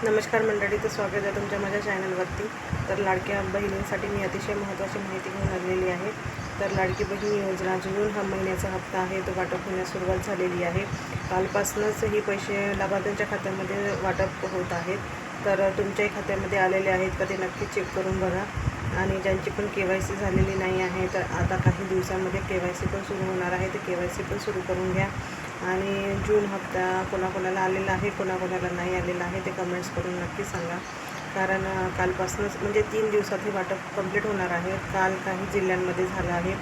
नमस्कार मंडळी, तर स्वागत आहे तुमच्या माझ्या चॅनलवरती. तर लाडक्या बहिणींसाठी मी अतिशय महत्त्वाची माहिती घेऊन आलेली आहे. तर लाडकी बहीण योजना जून हा महिन्याचा हप्ता आहे तो वाटप होण्यास सुरुवात झालेली आहे. कालपासूनच ही पैसे लाभार्थ्यांच्या खात्यामध्ये वाटप होत आहेत. तर तुमच्याही खात्यामध्ये आलेले आहेत का ते नक्की चेक करून बघा. आणि ज्यांची पण KYC झालेली नाही आहे तर आता काही दिवसांमध्ये KYC पण सुरू होणार आहे, तर KYC पण सुरू करून घ्या. आणि जून हप्ता कोणाकोणाला आलेला आहे, कोणाकोणाला नाही आलेला आहे ते कमेंट्स करून नक्की सांगा. कारण कालपासूनच म्हणजे 3 दिवसात हे वाटप कंप्लीट होणार आहे. काल काही जिल्ह्यांमध्ये झालं आहे,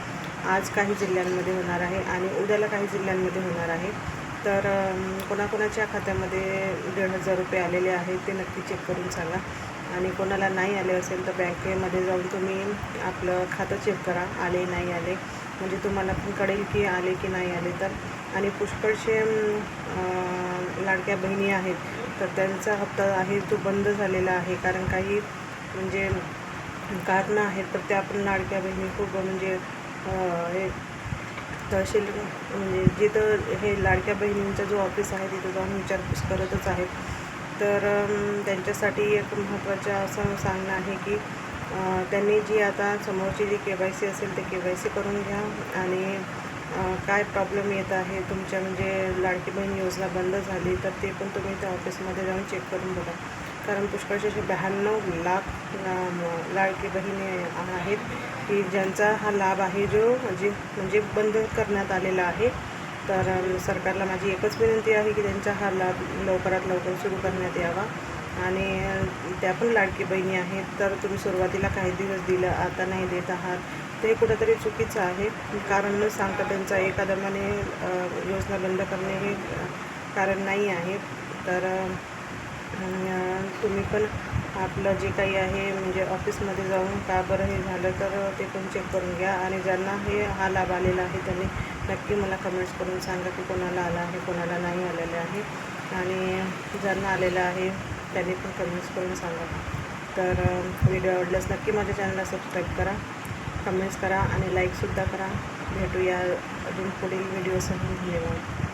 आज काही जिल्ह्यांमध्ये होणार आहे आणि उद्याला काही जिल्ह्यांमध्ये होणार आहे. तर कोणाकोणाच्या खात्यामध्ये 1,500 रुपये आलेले आहेत ते नक्की चेक करून सांगा. आणि कोणाला नाही आले असेल तर बँकेमध्ये जाऊन तुम्ही आपलं खातं चेक करा, आले नाही आले, म्हणजे तुम्हाला पण कळेल की आले की नाही आले. तर आणि पुष्कळशे लाडक्या बहिणी आहेत तर त्यांचा हप्ता आहे तो बंद झालेला आहे. कारण काही म्हणजे कारणं आहेत, तर त्या पण लाडक्या बहिणी खूप म्हणजे हे तहसील म्हणजे जिथं हे लाडक्या बहिणींचा जो ऑफिस आहे तिथं जाऊन विचारपूस करतच आहेत. तर त्यांच्यासाठी एक महत्त्वाचं असं सांगणं आहे की त्यांनी जी आता समोरची जी KYC असेल ते KYC करून घ्या. आणि काय प्रॉब्लेम येत आहे तुमच्या म्हणजे लाडकी बहीण योजना बंद झाली तर ते पण तुम्ही त्या ऑफिसमध्ये जाऊन चेक करून बघा. कारण पुष्कळशे 92 लाख लाडकी बहिणी आहेत की ज्यांचा हा लाभ आहे जो म्हणजे बंद करण्यात आलेला आहे. तर सरकारला माझी एकच विनंती आहे की त्यांचा हा लाभ लवकरात लवकर सुरू करण्यात यावा. आणि त्या पण लाडकी बहिणी आहेत, तर तुम्ही सुरुवातीला काही दिवस दिलं, आता नाही देत आहात, ते कुठंतरी चुकीचं आहे. कारण न सांगता त्यांचा एका दमाने योजना बंद करणे हे कारण नाही आहे. तर तुम्ही पण आपलं जे काही आहे म्हणजे ऑफिसमध्ये जाऊन का बरं हे झालं तर ते पण चेक करून घ्या. आणि ज्यांना हा लाभ आलेला आहे त्यांनी नक्की मला कमेंट्स करून सांगा की कोणाला आला आहे, कोणाला नाही आलेलं आहे. आणि ज्यांना आलेलं आहे त्यांनी पण कमेंट्स करून सांगा. तर व्हिडिओ आवडल्यास नक्की माझ्या चॅनलला सबस्क्राईब करा, कमेंट्स करा आणि लाईकसुद्धा करा. भेटूया अजून पुढील व्हिडिओसह. धन्यवाद.